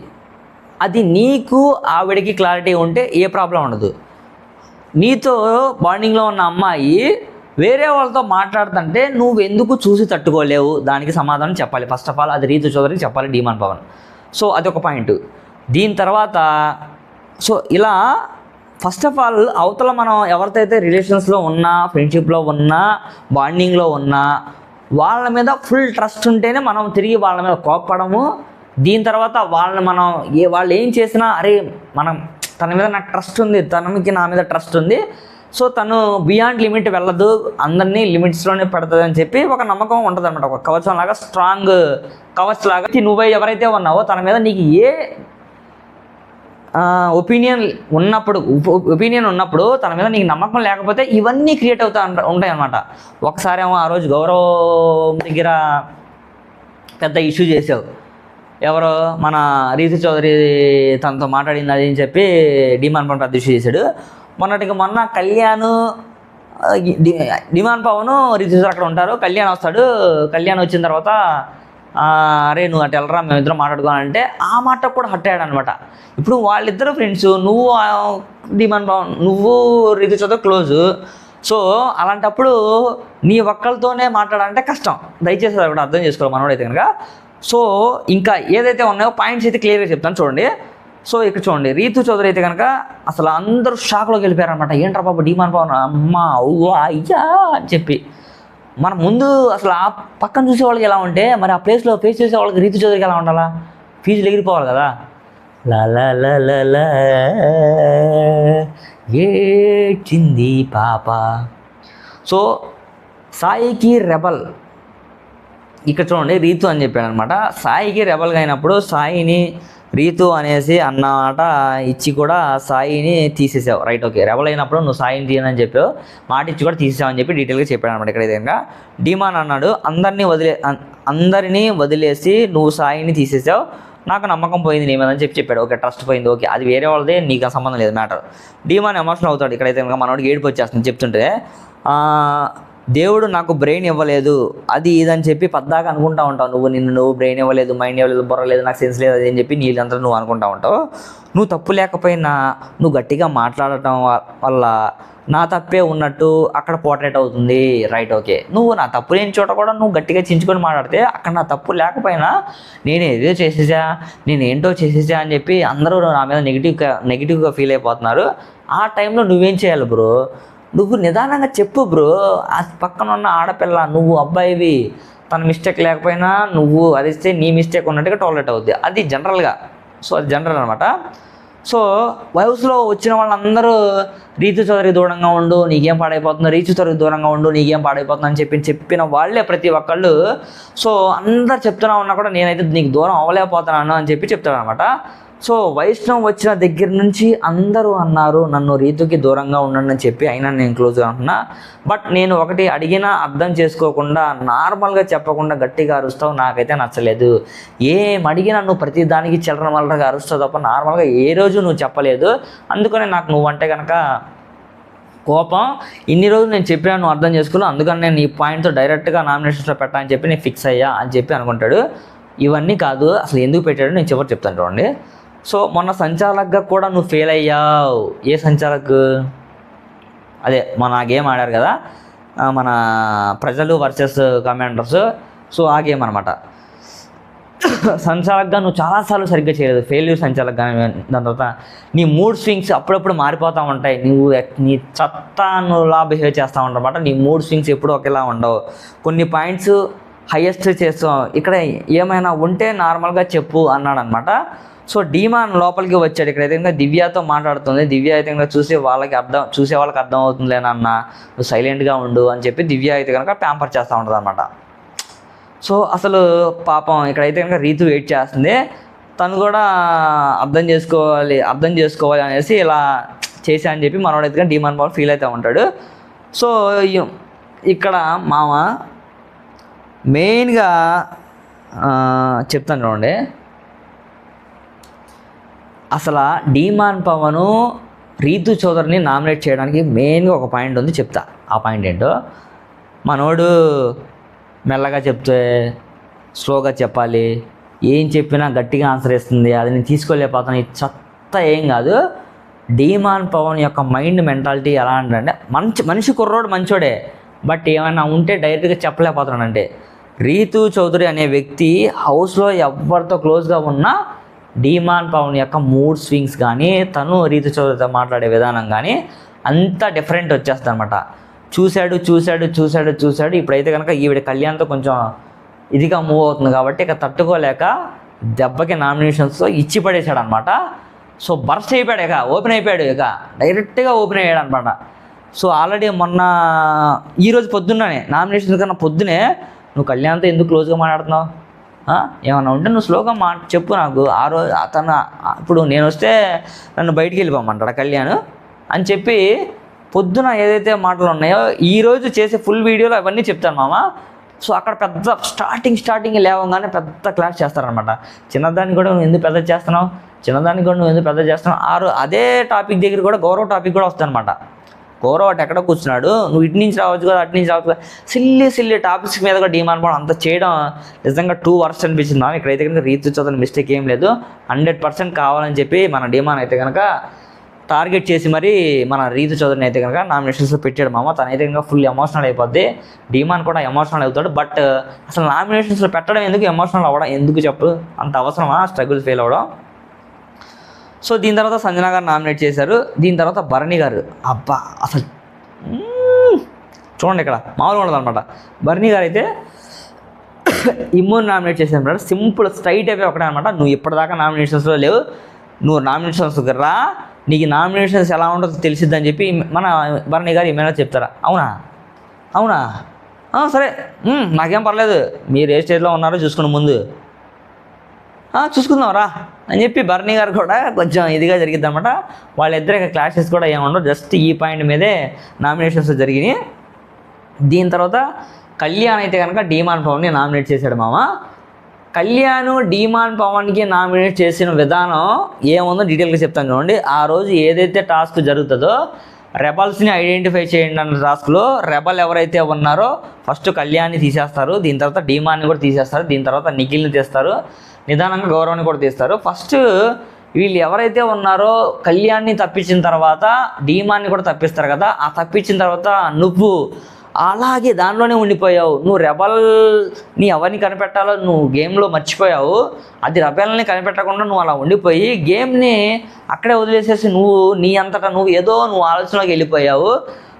అది నీకు ఆవిడకి క్లారిటీ ఉంటే ఏ ప్రాబ్లం ఉండదు. నీతో బాండింగ్లో ఉన్న అమ్మాయి వేరే వాళ్ళతో మాట్లాడుతుంటే నువ్వు ఎందుకు చూసి తట్టుకోలేవు? దానికి సమాధానం చెప్పాలి. ఫస్ట్ ఆఫ్ ఆల్ అది రీతు చౌదరికి చెప్పాలి డీమాన్ పవన్. సో అదొక పాయింట్. దీని తర్వాత సో ఇలా ఫస్ట్ ఆఫ్ ఆల్ అవతల మనం ఎవరితో అయితే రిలేషన్స్లో ఉన్నా, ఫ్రెండ్షిప్లో ఉన్నా, బాండింగ్లో ఉన్నా వాళ్ళ మీద ఫుల్ ట్రస్ట్ ఉంటేనే మనం తిరిగి వాళ్ళ మీద కోప్పడము. దీని తర్వాత వాళ్ళు ఏం చేసినా అరే తన మీద నాకు ట్రస్ట్ ఉంది, తనకి నా మీద ట్రస్ట్ ఉంది, సో తను బియాండ్ లిమిట్ వెళ్ళదు, అందరినీ లిమిట్స్లోనే పెడుతుంది అని చెప్పి ఒక నమ్మకం ఉంటుంది అనమాట. ఒక కవచం లాగా, స్ట్రాంగ్ కవచ్ లాగా. నువ్వు ఎవరైతే ఉన్నావో తన మీద నీకు ఏ ఒపీనియన్ ఉన్నప్పుడు తన మీద నీకు నమ్మకం లేకపోతే ఇవన్నీ క్రియేట్ ఉంటాయి అన్నమాట. ఒకసారేమో ఆ రోజు గౌరవం దగ్గర పెద్ద ఇష్యూ చేసావు. ఎవరో మన రీతు చౌదరి తనతో మాట్లాడింది అది అని చెప్పి డీమాన్ పవన్ పెద్ద ఇష్యూ చేశాడు. మొన్న డీమాన్ పవన్ రీతు చౌదరి అక్కడ ఉంటారు. కళ్యాణ్ వస్తాడు. కళ్యాణ్ వచ్చిన తర్వాత అరే నువ్వు అటు వెళ్ళరా, మేమిద్దరం మాట్లాడుకోవాలంటే ఆ మాట కూడా హట్ అయ్యాడు అనమాట. ఇప్పుడు వాళ్ళిద్దరు ఫ్రెండ్స్, డీమాన్ పవన్ నువ్వు రీతు చౌదరి క్లోజు. సో అలాంటప్పుడు నీ ఒక్కరితోనే మాట్లాడాలంటే కష్టం. దయచేసి అది కూడా అర్థం చేసుకోవాలి మనోడైతే కనుక. సో ఇంకా ఏదైతే ఉన్నాయో పాయింట్స్ అయితే క్లియర్గా చెప్తాను చూడండి. సో ఇక్కడ చూడండి, రీతు చౌదరి అయితే కనుక అసలు అందరూ షాక్లోకి వెళ్ళిపోయారనమాట. ఏంట్రా బాబు డీమాన్ పవన్ అమ్మా అవ్వా అయ్యా అని చెప్పి. మన ముందు అసలు ఆ పక్కన చూసే వాళ్ళకి ఎలా ఉంటే మరి ఆ ప్లేస్లో ఫేస్ చేసే వాళ్ళకి రీతు చౌదరికి ఎలా ఉండాలా? ఫీజులు ఎగిరిపోవాలి కదా. లా ఏడ్చింది పాప. సో సాయికి రెబల్ ఇక్కడ చూడండి రీతు అని చెప్పాడు అనమాట. సాయికి రెబల్గా అయినప్పుడు సాయిని రీతు అనేసి అన్నమాట ఇచ్చి కూడా సాయిని తీసేసావు. Right, okay. రెబల్ అయినప్పుడు నువ్వు సాయిని తీయనని చెప్పావు, మాట ఇచ్చి కూడా తీసేసావు అని చెప్పి డీటెయిల్గా చెప్పాడు అనమాట. ఇక్కడ విధంగా డీమాన్ అన్నాడు, అందరినీ వదిలేసి నువ్వు సాయిని తీసేసావు, నాకు నమ్మకం పోయింది నీ మీద అని చెప్పాడు. ఓకే, ట్రస్ట్ పోయింది, ఓకే, అది వేరే వాళ్ళదే, నీకు సంబంధం లేదు మ్యాటర్. డీమాన్ ఎమోషనల్ అవుతాడు ఇక్కడైతే కనుక. మనోడికి ఏడుపు వచ్చేస్తుంది చెప్తుంటే. దేవుడు నాకు బ్రెయిన్ ఇవ్వలేదు అది ఇదని చెప్పి పద్దాకా అనుకుంటా ఉంటావు. నువ్వు బ్రెయిన్ ఇవ్వలేదు, మైండ్ ఇవ్వలేదు, బుర్ర లేదు, నాకు సెన్స్ లేదు అది అని చెప్పి నీళ్ళంతా నువ్వు అనుకుంటా ఉంటావు. నువ్వు తప్పు లేకపోయినా నువ్వు గట్టిగా మాట్లాడటం వల్ల నా తప్పే ఉన్నట్టు అక్కడ పోర్ట్రేట్ అవుతుంది. Right, okay. నువ్వు నా తప్పు లేని చోట కూడా నువ్వు గట్టిగా చించుకొని మాట్లాడితే అక్కడ నా తప్పు లేకపోయినా నేను ఏదో చేసేసా, నేను ఏంటో చేసేసా అని చెప్పి అందరూ నా మీద నెగిటివ్గా ఫీల్ అయిపోతున్నారు. ఆ టైంలో నువ్వేం చేయాలి బ్రో? నువ్వు నిదానంగా చెప్పు బ్రో. ఆ పక్కన ఉన్న ఆడపిల్ల, నువ్వు అబ్బాయివి, తన మిస్టేక్ లేకపోయినా నువ్వు అరిస్తే నీ మిస్టేక్ ఉన్నట్టుగా టాలరేట్ అవుద్ది. అది జనరల్గా. సో అది జనరల్ అనమాట. సో వయసులో వచ్చిన వాళ్ళందరూ రీతు చౌదరి దూరంగా ఉండు నీకేం పాడైపోతుందో, రీతు చౌదరి దూరంగా ఉండు నీకేం పాడైపోతుందో అని చెప్పిన వాళ్ళే ప్రతి ఒక్కళ్ళు. సో అందరు చెప్తున్నా ఉన్నా కూడా నేనైతే నీకు దూరం అవ్వలేకపోతున్నాను అని చెప్తాడు అనమాట. సో వైష్ణవ్ వచ్చిన దగ్గర నుంచి అందరూ అన్నారు నన్ను రీతుకి దూరంగా ఉండండి అని చెప్పి, అయినా నేను క్లోజ్గా ఉంటున్నా. బట్ నేను ఒకటి అడిగినా అర్థం చేసుకోకుండా నార్మల్గా చెప్పకుండా గట్టిగా అరుస్తావు, నాకైతే నచ్చలేదు. ఏం అడిగినా నువ్వు ప్రతి దానికి చిల్లర మల్లరగా అరుస్తావు తప్ప నార్మల్గా ఏ రోజు నువ్వు చెప్పలేదు. అందుకనే నాకు నువ్వంటే కనుక కోపం. ఇన్ని రోజులు నేను చెప్పినా నువ్వు అర్థం చేసుకున్నావు, అందుకని నేను ఈ పాయింట్తో డైరెక్ట్గా నామినేషన్స్లో పెట్టా అని చెప్పి నేను ఫిక్స్ అయ్యా అని చెప్పి అనుకుంటాడు. ఇవన్నీ కాదు, అసలు ఎందుకు పెట్టాడు నేను చివరి చెప్తాను చూడండి. సో మొన్న సంచాలకుగా కూడా నువ్వు ఫెయిల్ అయ్యావు. ఏ సంచాలక్? అదే మన గేమ్ ఆడారు కదా మన ప్రజలు వర్సెస్ కమాండర్స్, సో ఆ గేమ్ అనమాట. సంచాలకుగా నువ్వు చాలాసార్లు సరిగ్గా చేయలేదు, ఫెయిల్యూర్ సంచాలకుగా. దాని తర్వాత నీ మూడ్ స్వింగ్స్ అప్పుడప్పుడు మారిపోతూ ఉంటాయి, నీ నువ్వులా బిహేవ్ చేస్తూ ఉంటావు అనమాట. నీ మూడ్ స్వింగ్స్ ఎప్పుడు ఒకేలా ఉండవు, కొన్ని పాయింట్స్ హైయెస్ట్ చేస్తాం, ఇక్కడ ఏమైనా ఉంటే నార్మల్గా చెప్పు అన్నాడు అనమాట. సో డీమాన్ లోపలికి వచ్చాడు. ఇక్కడైతే ఇంకా దివ్యతో మాట్లాడుతుంది. దివ్య అయితే కనుక చూసే వాళ్ళకి అర్థం అవుతుందిలేనన్న, నువ్వు సైలెంట్గా ఉండు అని చెప్పి దివ్య అయితే కనుక ప్యాంపర్ చేస్తూ ఉంటుంది అనమాట. సో అసలు పాపం ఇక్కడైతే కనుక రీతు వెయిట్ చేస్తుంది, తను కూడా అర్థం చేసుకోవాలి అనేసి ఇలా చేశా అని చెప్పి మనోడైతే కానీ డీమాన్ పవన్ ఫీల్ అవుతూ ఉంటాడు. సో ఇక్కడ మామ మెయిన్గా చెప్తాను చూడండి, అసలు డీమాన్ పవను రీతు చౌదరిని నామినేట్ చేయడానికి మెయిన్గా ఒక పాయింట్ ఉంది, చెప్తా. ఆ పాయింట్ ఏంటో, మనోడు మెల్లగా చెప్తే స్లోగా చెప్పాలి, ఏం చెప్పినా గట్టిగా ఆన్సర్ ఇస్తుంది, అది నేను తీసుకోలేకపోతాను, ఇది చెత్త ఏం కాదు. డీమాన్ పవన్ యొక్క మైండ్ మెంటాలిటీ ఎలా అంటే మనిషి కుర్రోడు మంచోడే, బట్ ఏమైనా ఉంటే డైరెక్ట్గా చెప్పలేకపోతున్నాడంటే. రీతు చౌదరి అనే వ్యక్తి హౌస్లో ఎవరితో క్లోజ్గా ఉన్నా డీమాన్ పవన్ యొక్క మూడ్ స్వింగ్స్ కానీ తను రీతు చౌదరితో మాట్లాడే విధానం కానీ అంతా డిఫరెంట్ వచ్చేస్తుంది అనమాట. చూశాడు. ఇప్పుడైతే కనుక ఈవిడ కళ్యాణ్తో కొంచెం ఇదిగా మూవ్ అవుతుంది కాబట్టి ఇక తట్టుకోలేక దెబ్బకి నామినేషన్స్తో ఇచ్చి పడేశాడు అనమాట. సో బర్స్ట్ అయిపోయాడు, ఓపెన్ అయిపోయాడు, డైరెక్ట్గా ఓపెన్ అయ్యాడు అనమాట. సో ఆల్రెడీ మొన్న ఈరోజు పొద్దున్ననే నామినేషన్ కన్నా పొద్దునే నువ్వు కళ్యాణ్తో ఎందుకు క్లోజ్గా మాట్లాడుతున్నావు, ఏమన్నా ఉంటే నువ్వు స్లోగా చెప్పు నాకు. ఆ రోజు అతను ఇప్పుడు నేను వస్తే నన్ను బయటికి వెళ్ళిపోమంటాడు కళ్యాణ్ అని చెప్పి పొద్దున ఏదైతే మాటలు ఉన్నాయో ఈరోజు చేసే ఫుల్ వీడియోలో అవన్నీ చెప్తాను మామ. సో అక్కడ పెద్ద స్టార్టింగ్ లేవగానే పెద్ద క్లాస్ చేస్తారనమాట. చిన్నదాన్ని కూడా నువ్వు ఎందుకు పెద్ద చేస్తున్నావు, అదే టాపిక్ దగ్గర కూడా గౌరవ టాపిక్ కూడా వస్తుంది అనమాట. గౌరవ్ అటు ఎక్కడ కూర్చున్నాడు, నువ్వు ఇటు నుంచి రావచ్చు కదా, అటు నుంచి రావచ్చు కదా, సిల్లీ టాపిక్స్ మీద కూడా డీమాన్ పవన్ అంత చేయడం నిజంగా 2 వర్స్ట్ అనిపించింది. ఇక్కడైతే కనుక రీతు చౌదరి మిస్టేక్ ఏం లేదు, 100% కావాలని చెప్పి మన డీమాన్ అయితే కనుక టార్గెట్ చేసి మరి మన రీతు చౌదరిని అయితే కనుక నామినేషన్స్లో పెట్టాడు మామ. తనైతే కనుక ఫుల్ ఎమోషనల్ అయిపోద్ది, డీమాన్ కూడా ఎమోషనల్ అవుతాడు. బట్ అసలు నామినేషన్స్లో పెట్టడం ఎందుకు, ఎమోషనల్ అవ్వడం ఎందుకు చెప్పు, అంత అవసరమా స్ట్రగుల్ ఫెయిల్ అవ్వడం. సో దీని తర్వాత సంజన గారు నామినేట్ చేశారు. దీని తర్వాత భరణి గారు, అబ్బా అసలు చూడండి ఇక్కడ మామూలుగా ఉండదు అనమాట. భరణి గారు అయితే ఇమ్మూన్ నామినేట్ చేశారు, సింపుల్ స్ట్రైట్ అయిపోయి ఒకటే అనమాట. నువ్వు ఇప్పటిదాకా నామినేషన్స్లో లేవు, నువ్వు నామినేషన్స్కి రా, నీకు నామినేషన్స్ ఎలా ఉంటుందో తెలిసిద్దని చెప్పి మన భరణి గారు ఏమైనా చెప్తారా? అవునా సరే నాకేం పర్లేదు, మీరు ఏ స్టేజ్లో ఉన్నారో చూసుకుని ముందు చూసుకుందాం రా అని చెప్పి భరణి గారు కూడా కొంచెం ఇదిగా జరిగిద్ది అనమాట. వాళ్ళిద్దరి క్లాషెస్ కూడా ఏముండవు, జస్ట్ ఈ పాయింట్ మీదే నామినేషన్స్ జరిగినాయి. దీని తర్వాత కళ్యాణ్ అయితే కనుక డీమాన్ పవన్ని నామినేట్ చేశాడు మామ. కళ్యాణ్ డీమాన్ పవన్కి నామినేట్ చేసిన విధానం ఏముందో డీటెయిల్గా చెప్తాను చూడండి. ఆ రోజు ఏదైతే టాస్క్ జరుగుతుందో రెబల్స్ని ఐడెంటిఫై చేయండి అన్న టాస్క్లో రెబల్ ఎవరైతే ఉన్నారో ఫస్ట్ కళ్యాణ్ని తీసేస్తారు, దీని తర్వాత డీమాన్ని కూడా తీసేస్తారు, దీని తర్వాత నిఖిల్ని తీస్తారు, నిదానంగా గౌరవాన్ని కూడా తీస్తారు. ఫస్ట్ వీళ్ళు ఎవరైతే ఉన్నారో కళ్యాణ్ని తప్పించిన తర్వాత డీమాన్ని కూడా తప్పిస్తారు కదా. ఆ తప్పించిన తర్వాత నువ్వు అలాగే దానిలోనే ఉండిపోయావు, నువ్వు రెబల్ని ఎవరిని కనిపెట్టాలో నువ్వు గేమ్లో మర్చిపోయావు, అది రెబల్ని కనిపెట్టకుండా నువ్వు అలా ఉండిపోయి గేమ్ని అక్కడే వదిలేసేసి నీ అంతటా నువ్వు ఆలోచనలోకి వెళ్ళిపోయావు,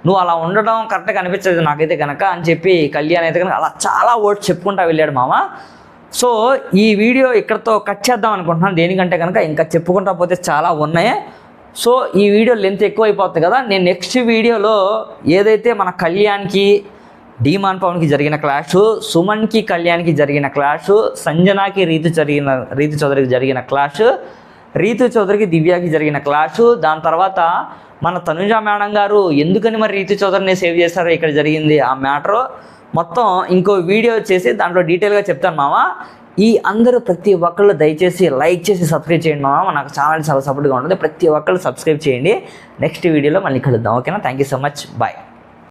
నువ్వు అలా ఉండడం కరెక్ట్గా అనిపించలేదు నాకైతే కనుక అని చెప్పి కళ్యాణ్ అయితే కనుక అలా చాలా ఓట్స్ చెప్పుకుంటా వెళ్ళాడు మామ. సో ఈ వీడియో ఇక్కడతో కట్ చేద్దాం అనుకుంటున్నాను, దేనికంటే కనుక ఇంకా చెప్పుకుంటా పోతే చాలా ఉన్నాయి. సో ఈ వీడియో లెంత్ ఎక్కువ అయిపోతుంది కదా, నేను నెక్స్ట్ వీడియోలో ఏదైతే మన కళ్యాణ్కి డీమాన్ పవన్కి జరిగిన క్లాషు, సుమన్కి కళ్యాణ్కి జరిగిన క్లాషు, సంజనాకి రీతు చౌదరికి జరిగిన క్లాషు, రీతు చౌదరికి దివ్యాకి జరిగిన క్లాషు, దాని తర్వాత మన తనుజ మేడం గారు ఎందుకని మరి రీతు చౌదరిని సేవ్ చేశారో ఇక్కడ జరిగింది ఆ మ్యాటరు మొత్తం ఇంకో వీడియో చేసి దాంట్లో డీటెయిల్గా చెప్తాను మామ. ఈ అందరూ ప్రతి ఒక్కళ్ళు దయచేసి లైక్ చేసి సబ్స్క్రైబ్ చేయండి మామ, నాకు ఛానల్ చాలా సపోర్ట్గా ఉంటుంది, ప్రతి ఒక్కళ్ళు సబ్స్క్రైబ్ చేయండి. నెక్స్ట్ వీడియోలో మళ్ళీ కలుద్దాం, ఓకేనా? Thank you so much, bye.